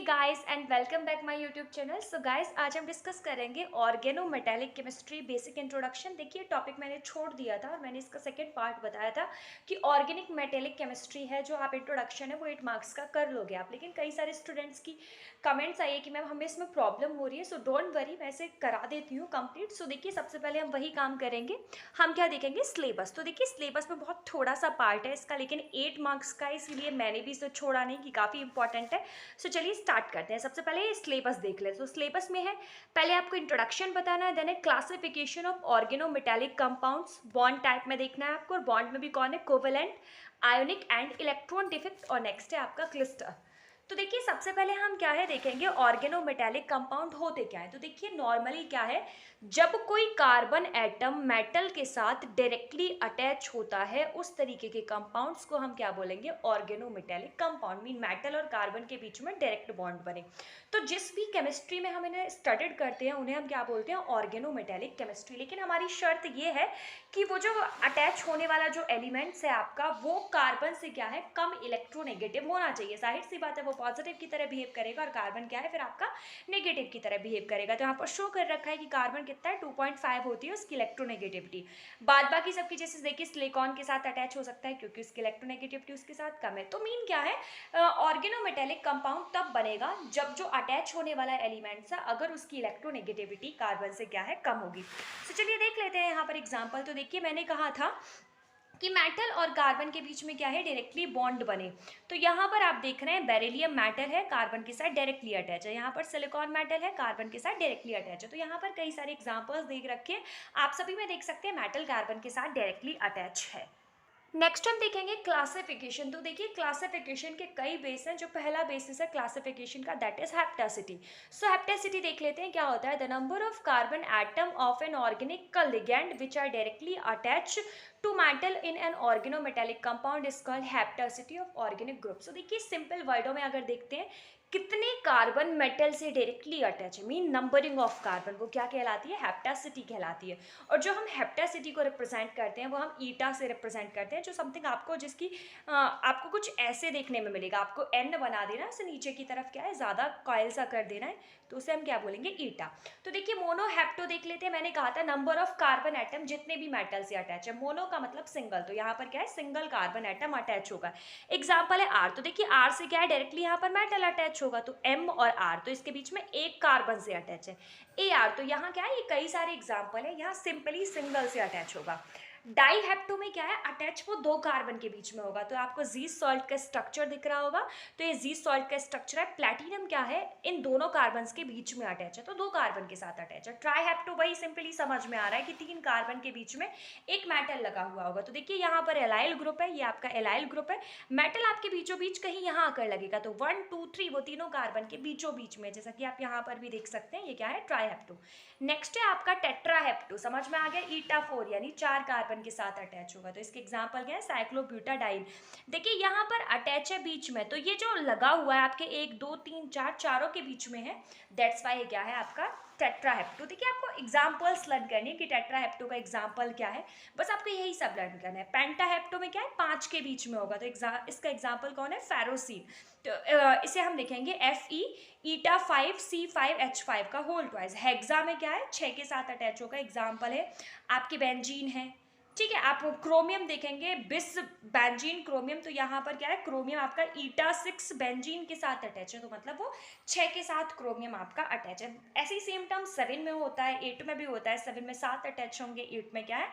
Guys and welcome back my YouTube channel. So guys, आज हम discuss करेंगे organo metallic chemistry basic introduction. देखिए, topic मैंने छोड़ दिया था और मैंने इसका सेकंड पार्ट बताया था कि ऑर्गेनिक मेटालिक केमिस्ट्री है जो आप इंट्रोडक्शन है वो 8 मार्क्स का कर लोगे आप। लेकिन कई सारे स्टूडेंट्स की कमेंट्स आई है कि मैम हमें इसमें प्रॉब्लम हो रही है, सो डोंट वरी, मैं इसे करा देती हूँ कंप्लीट। सो देखिए, सबसे पहले हम वही काम करेंगे, हम क्या देखेंगे, सिलेबस। तो देखिए, सिलेबस में बहुत थोड़ा सा पार्ट है इसका, लेकिन 8 मार्क्स का है, इसीलिए मैंने भी इसे छोड़ा नहीं कि काफ़ी इंपॉर्टेंट है। सो चलिए स्टार्ट करते हैं। सबसे पहले सिलेबस देख लें। तो सिलेबस में है, पहले आपको इंट्रोडक्शन बताना है, देन है classification of organometallic compounds, bond type में देखना है आपको, और बॉन्ड में भी कौन है, covalent, ionic and electron defect, और नेक्स्ट है आपका क्लस्टर। तो देखिए, सबसे पहले हम क्या है देखेंगे, ऑर्गेनोमेटालिक कंपाउंड होते क्या है। तो देखिए, नॉर्मली क्या है, जब कोई कार्बन एटम मेटल के साथ डायरेक्टली अटैच होता है, उस तरीके के कंपाउंड्स को हम क्या बोलेंगे, ऑर्गेनोमेटालिक कंपाउंड। मीन मेटल और कार्बन के बीच में डायरेक्ट बॉन्ड बने। तो जिस भी केमिस्ट्री में हम इन्हें स्टडीड करते हैं उन्हें हम क्या बोलते हैं, ऑर्गेनोमेटालिक केमिस्ट्री। लेकिन हमारी शर्त ये है कि वो जो अटैच होने वाला जो एलिमेंट्स है आपका, वो कार्बन से क्या है, कम इलेक्ट्रोनेगेटिव होना चाहिए। जाहिर सी बात है, वो पॉजिटिव की तरह बिहेव करेगा और कार्बन क्या है फिर आपका नेगेटिव की तरह बिहेव करेगा। तो यहाँ पर शो कर रखा है कि कार्बन कितना है, 2.5 होती है उसकी इलेक्ट्रोनेगेटिविटी। बाद बाकी सबकी जैसे देखिए, सिलिकॉन के साथ अटैच हो सकता है क्योंकि उसकी इलेक्ट्रोनेगेटिविटी उसके साथ कम है। तो मीन क्या है, ऑर्गेनोमेटालिक कंपाउंड तब बनेगा जब जो अटैच होने वाला एलिमेंट्स है, अगर उसकी इलेक्ट्रोनेगेटिविटी कार्बन से क्या है, कम होगी। तो चलिए देख लेते हैं यहाँ पर एग्जांपल। तो देखिए, मैंने कहा था कि मेटल और कार्बन के बीच में क्या है, डायरेक्टली बॉन्ड बने। तो यहाँ पर आप देख रहे हैं, बेरिलियम मेटल है, कार्बन के साथ डायरेक्टली अटैच है। यहाँ पर सिलिकॉन मेटल है, कार्बन के साथ डायरेक्टली अटैच है। तो यहाँ पर कई सारे एग्जांपल्स देख रखे हैं, आप सभी में देख सकते हैं मेटल कार्बन के साथ डायरेक्टली अटैच है। नेक्स्ट हम देखेंगे क्लासिफिकेशन। तो देखिए, क्लासिफिकेशन के कई बेस हैं। जो पहला बेसिस है क्लासिफिकेशन का, दैट इज हेप्टासिटी। सो हेप्टासिटी देख लेते हैं क्या होता है। The number of carbon atom of an organic ligand which are directly attach to metal in an organometallic compound is called hapticity of organic group. So देखिए, सिंपल वर्डों में अगर देखते हैं, कितने कार्बन मेटल से डायरेक्टली अटैच है, mean numbering of carbon, वो क्या कहलाती है, हेप्टासिटी कहलाती है। और जो हम हेप्टासिटी को रिप्रेजेंट करते हैं वो हम ईटा से रिप्रेजेंट करते हैं, जो समथिंग आपको जिसकी आपको कुछ ऐसे देखने में मिलेगा। आपको एन बना देना है, नीचे की तरफ क्या है, ज़्यादा कॉइल सा कर देना है, तो उसे हम क्या बोलेंगे, ईटा। तो देखिए, मोनो हेप्टो देख लेते हैं। मैंने कहा था नंबर ऑफ कार्बन एटम जितने भी मेटल से अटैच है। मोनो का मतलब सिंगल, तो यहाँ पर क्या है, सिंगल कार्बन एटम अटैच होगा। एग्जाम्पल है आर। तो देखिए, आर से क्या है, डायरेक्टली यहाँ पर मेटल अटैच होगा, तो एम और आर, तो इसके बीच में एक कार्बन से अटैच है। ए आर, तो यहाँ क्या है, ये कई सारे एग्जाम्पल है, यहाँ सिंपली सिंगल से अटैच होगा। डाई हेप्टो में क्या है, अटैच वो दो कार्बन के बीच में होगा। तो आपको जी सॉल्ट का स्ट्रक्चर दिख रहा होगा, तो ये जी सॉल्ट का स्ट्रक्चर है। प्लैटिनम क्या है, इन दोनों कार्बन के बीच में अटैच है, तो दो कार्बन के साथ अटैच है। ट्राई हेप्टो वही सिंपली समझ में आ रहा है कि तीन कार्बन के बीच में एक मेटल लगा हुआ होगा। तो देखिए, यहाँ पर एलाइल ग्रुप है, ये आपका एलाइल ग्रुप है। मेटल आपके बीचों बीच कहीं यहाँ आकर लगेगा, तो 1 2 3 वो तीनों कार्बन के बीचों बीच में, जैसा कि आप यहाँ पर भी देख सकते हैं, ये क्या है, ट्राई हेप्टो। नेक्स्ट है आपका टेट्रा हेप्टो, समझ में आ गया, ईटा 4 यानी 4 कार्बन के साथ अटैच होगा। तो इसके एग्जांपल क्या है, साइक्लोब्यूटाडाइन। देखिए, यहाँ पर अटैच है बीच में, तो ये जो लगा हुआ है आपके 1 2 3 4 चारों के बीच में है, दैट्स वाई क्या है आपका टेट्रा हेप्टो। देखिए, आपको एग्जांपल्स लर्न करनी है कि टेट्रा हेप्टो का एग्जांपल क्या है, बस आपको यही सब लर्न करना है। पेंटा हेप्टो में क्या है, 5 के बीच में होगा, तो इसका एग्जांपल कौन है, फेरोसीन। तो इसे हम लिखेंगे Fe ईटा 5 C5 H5 का होल ट्वाइस। हेक्सा में क्या है, 6 के साथ अटैच होगा। एग्जाम्पल है आपकी बेंजीन है, ठीक है। आप क्रोमियम देखेंगे, बिस बेंजीन क्रोमियम, तो यहाँ पर क्या है, क्रोमियम आपका ईटा 6 बेंजीन के साथ अटैच है, तो मतलब वो 6 के साथ क्रोमियम आपका अटैच है। ऐसे ही सेम टर्म 7 में होता है, 8 में भी होता है। 7 में 7 अटैच होंगे, 8 में क्या है,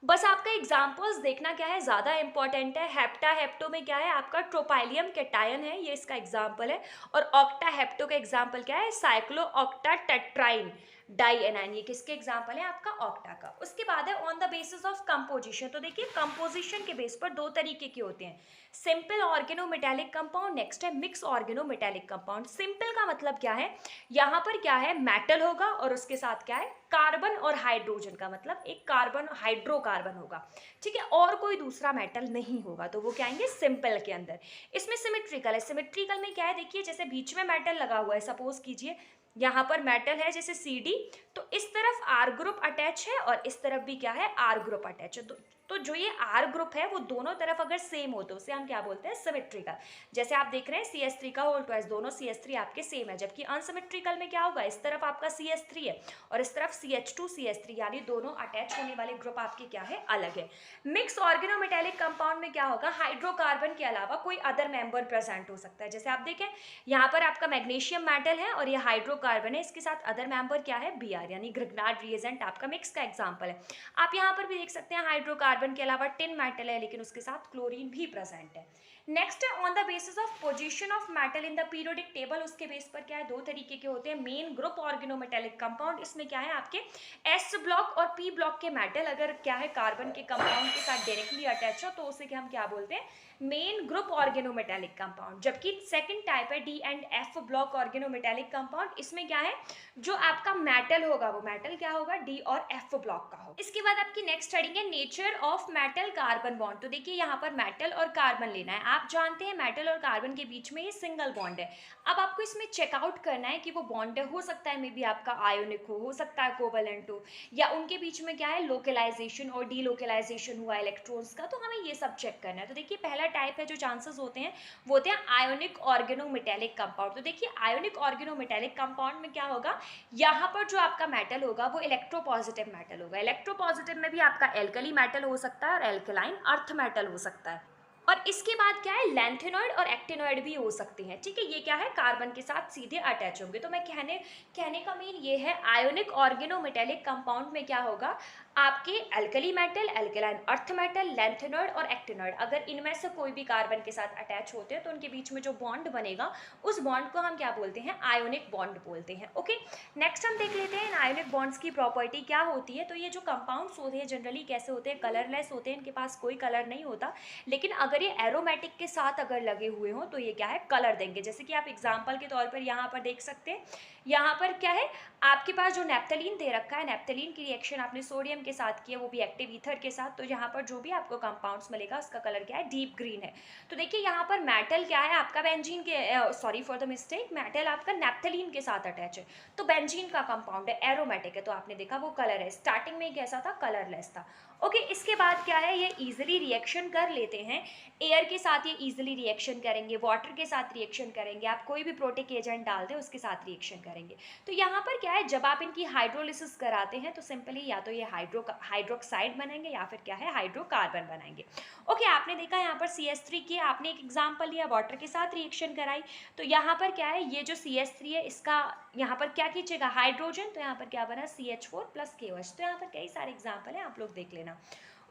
बस आपका एग्जाम्पल्स देखना क्या है, ज़्यादा इंपॉर्टेंट है। हेप्टा हेप्टो में क्या है, आपका ट्रोपाइलियम कैटायन है, ये इसका एग्जाम्पल है। और ऑक्टा हेप्टो का एग्जाम्पल क्या है, साइक्लो ऑक्टा टेट्राइन डाई एनाइन, ये किसके एग्जाम्पल है, आपका ऑक्टा का। उसके बाद है on the basis of composition. तो देखिए, कंपोजिशन के बेस पर दो तरीके के होते हैं, सिंपल ऑर्गेनोमेटालिक कंपाउंड, नेक्स्ट है मिक्स ऑर्गेनोमेटालिक कंपाउंड। सिंपल का मतलब क्या है, यहाँ पर क्या है, मेटल होगा और उसके साथ क्या है, कार्बन और हाइड्रोजन का मतलब एक कार्बन हाइड्रोकार्बन होगा, ठीक है, और कोई दूसरा मेटल नहीं होगा, तो वो क्या आएंगे सिंपल के अंदर। इसमें सिमेट्रिकल है। सिमेट्रिकल में क्या है, देखिए जैसे बीच में मेटल लगा हुआ है, सपोज कीजिए यहाँ पर मेटल है जैसे CD, तो इस तरफ R ग्रुप अटैच है और इस तरफ भी क्या है, R ग्रुप अटैच है। तो तो जो ये R ग्रुप है वो दोनों तरफ अगर सेम हो तो उसे हम क्या बोलते हैं, सिमेट्रिकल। जैसे आप देख रहे हैं CH3 का होल ट्वाइस, दोनों CH3 आपके सेम है, जबकि अनसिमेट्रिकल में क्या होगा, इस तरफ आपका CH3 है और इस तरफ CH2 CH3, यानी दोनों अटैच होने वाले ग्रुप आपके क्या है, अलग है। मिक्स ऑर्गेनोमेटेलिक कंपाउंड में क्या होगा, हाइड्रोकार्बन के अलावा कोई अदर मेंबर प्रेजेंट हो सकता है। जैसे आप देखें यहाँ पर आपका मैग्नीशियम मेटल है और ये हाइड्रोकार्बन है, इसके साथ अदर मेंबर क्या है, Br, यानी ग्रिग्नार्ड रिएजेंट आपका मिक्स का एग्जांपल है। आप यहाँ पर भी देख सकते हैं हाइड्रोकार्बन के अलावा टिन मेटल है, लेकिन उसके साथ क्लोरीन भी प्रेजेंट है। नेक्स्ट है on the basis of position of metal in the periodic table, उसके बेस पर क्या है, दो तरीके के होते हैं मेन ग्रुप ऑर्गेनोमेटेलिक कंपाउंड। इसमें क्या है आपके S ब्लॉक और P ब्लॉक के मेटल अगर क्या है कार्बन के कंपाउंड के साथ डायरेक्टली अटैच हो तो उसे क्या हम क्या बोलते हैं, मेन ग्रुप ऑर्गेनोमेटेलिक कंपाउंड। जबकि सेकंड टाइप है D and F block organometallic compound, इसमें क्या है जो आपका मेटल होगा वो मेटल क्या होगा, D और F ब्लॉक का होगा। इसके बाद आपकी नेक्स्ट स्टडी है nature of metal carbon bond. तो देखिए यहाँ पर मेटल और कार्बन लेना है, आप जानते हैं मेटल और कार्बन के बीच में ये सिंगल बॉन्ड है। अब आपको इसमें चेकआउट करना है कि वो बॉन्ड हो सकता है मे बी आपका आयोनिक हो सकता है कोवलेंट हो, या उनके बीच में क्या है लोकलाइजेशन और डीलोकलाइजेशन हुआ इलेक्ट्रॉन्स का, तो हमें ये सब चेक करना है। तो देखिए पहला टाइप है जो चांसेस होते हैं वो होते हैं आयोनिक ऑर्गेनोमेटेलिक कंपाउंड। तो देखिए आयोनिक ऑर्गेनोमेटेलिक कंपाउंड में क्या होगा, यहाँ पर जो आपका मेटल होगा वो इलेक्ट्रोपॉजिटिव मेटल होगा। इलेक्ट्रोपॉजिटिव में भी आपका एल्कली मेटल हो सकता है और एल्कलाइन अर्थ मेटल हो सकता है। और इसके बाद क्या है लैंथेनॉइड और एक्टिनॉइड भी हो सकते हैं, ठीक है, ये क्या है कार्बन के साथ सीधे अटैच होंगे। तो मैं कहने का मीन ये है आयोनिक ऑर्गेनोमेटेलिक कंपाउंड में क्या होगा, आपके alkali metal, alkaline earth metal, lanthanoid और एक्टिनॉइड, अगर इनमें से कोई भी कार्बन के साथ अटैच होते हैं तो उनके बीच में जो बॉन्ड बनेगा उस बॉन्ड को हम क्या बोलते हैं, आयोनिक बॉन्ड बोलते हैं। ओके, नेक्स्ट हम देख लेते हैं इन आयोनिक बॉन्ड्स की प्रॉपर्टी क्या होती है। तो ये जो कंपाउंड्स होते हैं जनरली कैसे होते हैं, कलरलेस होते हैं, इनके पास कोई कलर नहीं होता, लेकिन अगर ये एरोमेटिक के साथ अगर लगे हुए हों तो ये क्या है, कलर देंगे। जैसे कि आप एग्जांपल के तौर पर यहाँ पर देख सकते हैं, यहाँ पर क्या है आपके पास जो नेप्थलीन दे रखा है, नेप्थलीन की रिएक्शन आपने सोडियम के साथ की है, वो भी एक्टिव ईथर के साथ, तो यहाँ पर जो भी आपको कंपाउंड्स मिलेगा उसका कलर क्या है, डीप ग्रीन है। तो देखिए यहाँ पर मेटल क्या है आपका बेंजीन के, sorry for the mistake, metal आपका नेप्थलीन के साथ अटैच है, तो बेंजीन का कंपाउंड है, एरोमेटिक है, तो आपने देखा वो कलर है। स्टार्टिंग में कैसा था, कलरलेस था। ओके, इसके बाद क्या है, ये इजीली रिएक्शन कर लेते हैं, एयर के साथ ये इजीली रिएक्शन करेंगे, वाटर के साथ रिएक्शन करेंगे, आप कोई भी प्रोटिक एजेंट डाल दें उसके साथ रिएक्शन करेंगे। तो यहाँ पर क्या है, जब आप इनकी हाइड्रोलिसिस कराते हैं तो सिंपली या तो ये हाइड्रोक्साइड बनाएंगे या फिर क्या है हाइड्रोकार्बन बनाएंगे। ओके, आपने देखा यहाँ पर CH3 की आपने एक एग्जाम्पल लिया, वाटर के साथ रिएक्शन कराई, तो यहाँ पर क्या है ये जो CH3 है इसका यहाँ पर क्या खींचेगा, हाइड्रोजन, तो यहाँ पर क्या बना CH4 + KOH। तो यहाँ पर कई सारे एग्जाम्पल हैं, आप लोग देख लेना।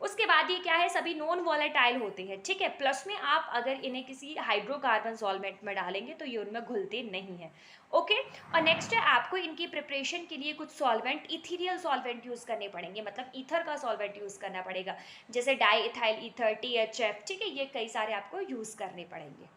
उसके बाद ये क्या है, सभी नॉन वॉलेटाइल होते हैं, ठीक है, प्लस में आप अगर इन्हें किसी हाइड्रोकार्बन सॉल्वेंट में डालेंगे तो ये उनमें घुलते नहीं है। ओके, और नेक्स्ट है आपको इनकी प्रिपरेशन के लिए कुछ सॉल्वेंट, इथीरियल सॉल्वेंट यूज़ करने पड़ेंगे, मतलब ईथर का सॉल्वेंट यूज़ करना पड़ेगा, जैसे डाई इथाइल ईथर, THF, ठीक है, ये कई सारे आपको यूज़ करने पड़ेंगे।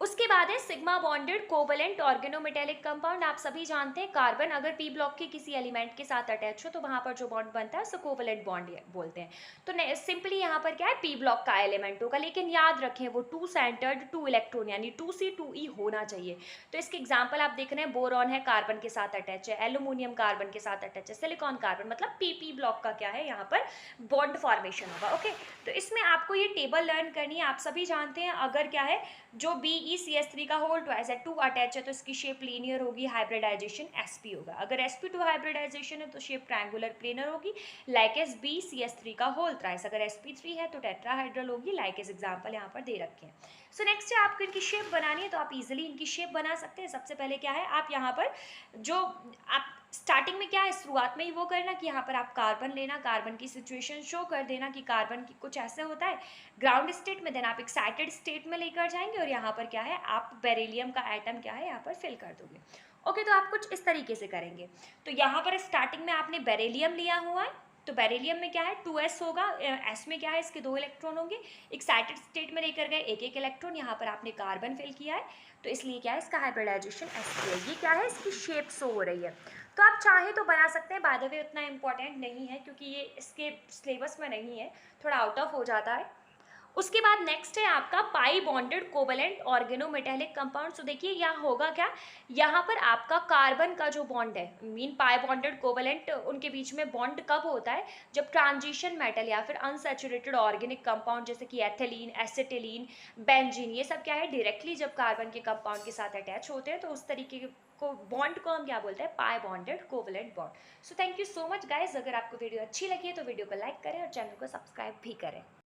उसके बाद है sigma bonded covalent organometallic compound. आप सभी जानते हैं कार्बन अगर पी ब्लॉक के किसी एलिमेंट के साथ अटैच हो तो वहां पर जो बॉन्ड बनता है उसे कोवलेंट बॉन्ड बोलते हैं। तो सिंपली यहाँ पर क्या है, पी ब्लॉक का एलिमेंट होगा, लेकिन याद रखें वो 2 सेंटर्ड 2 इलेक्ट्रॉन यानी 2C2E होना चाहिए। तो इसके एग्जाम्पल आप देख रहे हैं, बोरॉन है कार्बन के साथ अटैच है, एल्यूमिनियम कार्बन के साथ अटैच है, सिलिकॉन कार्बन, मतलब पी ब्लॉक का क्या है यहाँ पर बॉन्ड फॉर्मेशन होगा। ओके, तो इसमें आपको ये टेबल लर्न करनी है। आप सभी जानते हैं अगर क्या है जो BeCH3 का होल ट्वाइस है 2 अटैच है तो इसकी शेप लीनियर होगी, हाइब्रिडाइजेशन sp होगा। अगर sp2 हाइब्रिडाइजेशन है तो शेप ट्रायंगुलर प्लेनर होगी, लाइक एस BeCH3 का होल ट्राइस। अगर sp3 है तो टेट्राहाइड्रल होगी, लाइक एस एग्जाम्पल यहाँ पर दे रखे हैं। सो नेक्स्ट है आपको इनकी शेप बनानी है, तो आप इजीली इनकी शेप बना सकते हैं। सबसे पहले क्या है, आप यहाँ पर जो आप स्टार्टिंग में क्या है, शुरुआत में ही वो करना कि यहाँ पर आप कार्बन लेना, कार्बन की सिचुएशन शो कर देना कि कार्बन की कुछ ऐसे होता है ग्राउंड स्टेट में, देन आप एक्साइटेड स्टेट में लेकर जाएंगे और यहाँ पर क्या है आप बेरिलियम का एटम क्या है यहाँ पर फिल कर दोगे। ओके, तो आप कुछ इस तरीके से करेंगे। तो यहाँ पर स्टार्टिंग में आपने बेरिलियम लिया हुआ है, तो बेरिलियम में क्या है 2s होगा, s में क्या है इसके 2 इलेक्ट्रॉन होंगे, एक्साइटेड स्टेट में लेकर गए एक इलेक्ट्रॉन, यहाँ पर आपने कार्बन फिल किया है, तो इसलिए क्या है इसका हाइब्रिडाइजेशन sp है। ये क्या है इसकी शेप शो हो रही है, तो आप चाहे तो बना सकते हैं। बाय द वे उतना इंपॉर्टेंट नहीं है क्योंकि ये इसके सिलेबस में नहीं है, थोड़ा आउट ऑफ हो जाता है। उसके बाद नेक्स्ट है आपका पाई बॉन्डेड कोवेलेंट ऑर्गेनोमेटेलिक कंपाउंड। तो देखिए यहाँ होगा क्या, यहाँ पर आपका कार्बन का जो बॉन्ड है, मीन पाई बॉन्डेड कोवेलेंट, उनके बीच में बॉन्ड कब होता है, जब ट्रांजिशन मेटल या फिर अनसैचुरेटेड ऑर्गेनिक कंपाउंड जैसे कि एथिलीन, एसिटिलीन, बेंजीन, ये सब क्या है, डायरेक्टली जब कार्बन के कंपाउंड के साथ अटैच होते हैं तो उस तरीके को बॉन्ड को हम क्या बोलते हैं, पाई bonded covalent bond. So thank you so much guys, अगर आपको वीडियो अच्छी लगी है तो वीडियो को लाइक करें और चैनल को सब्सक्राइब भी करें।